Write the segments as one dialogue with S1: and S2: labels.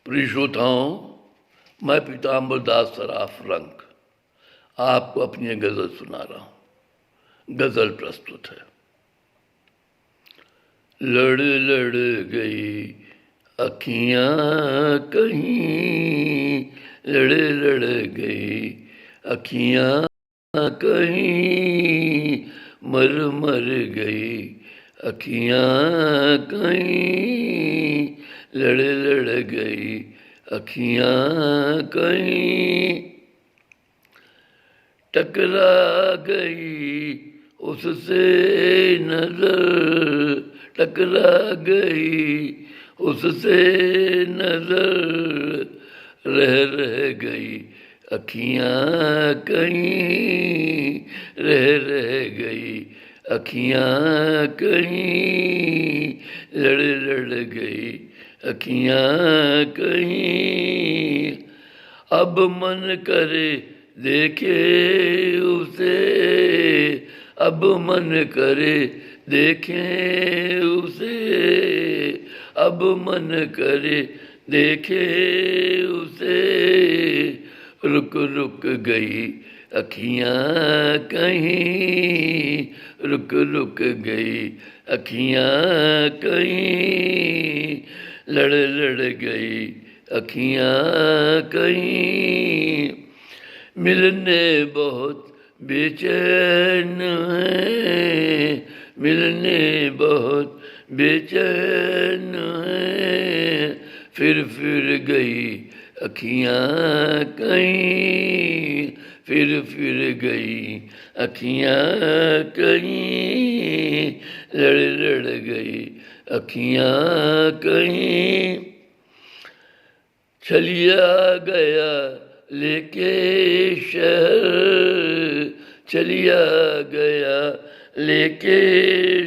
S1: प्रिय श्रोताओं, मैं पीताम्बर दास सराफ रंग आपको अपनी गज़ल सुना रहा हूँ। गज़ल प्रस्तुत है। लड़ लड़ गई अखियाँ कहीं, लड़ लड़ गई अखियाँ कहीं, मर मर गई अखियाँ कहीं, लड़ लड़ गई अखियाँ कहीं, टकरा गई उससे नजर, टकरा गई उससे नजर, रह गई अखियाँ कहीं, रह गई अखियाँ कहीं, लड़ गई अखियाँ कहीं। अब मन करे देखे उसे, अब मन करे देखे उसे, अब मन करे देखे उसे, रुक रुक गई अखियाँ कहीं, रुक रुक गई अखियाँ कहीं, लड़ गई अखियाँ कहीं। मिलने बहुत बेचैन है, मिलने बहुत बेचैन है, फिर गई अखियाँ कहीं, फिर गई अखियाँ कहीं, लड़ गई अखियाँ कहीं। चलिया गया लेके शहर, चलिया गया लेके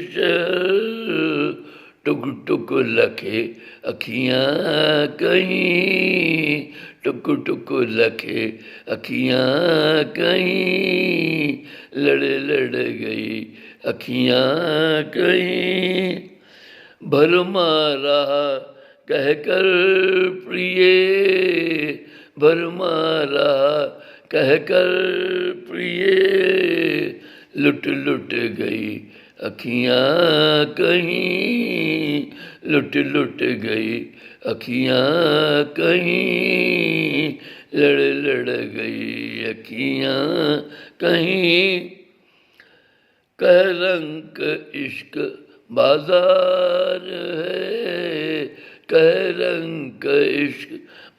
S1: शहर, टुक टुक लखे अखियाँ कहीं, टुक टुक लखे अखियाँ कहीं, लड़ गई अखियाँ कहीं। भरमा रहा कहकर प्रिय, भरमा रहा कहकर प्रिय, लुट लुट गई अखियाँ कहीं, लुट गई अखियाँ कहीं, लड़ गई अखियाँ कहीं। कह रंग इश्क बाजार है, कह रंग इश्क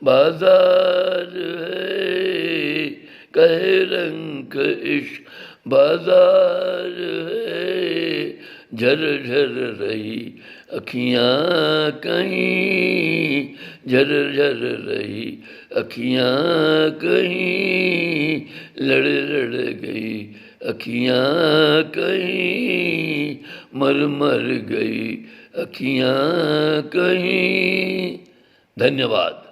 S1: बाजार है, कह रंग इश्क बाजार है, झर रही अखियाँ कहीं, झर रही अखियाँ कहीं, लड़ गई अखियाँ कहीं, मर गई अखियाँ कहीं। धन्यवाद।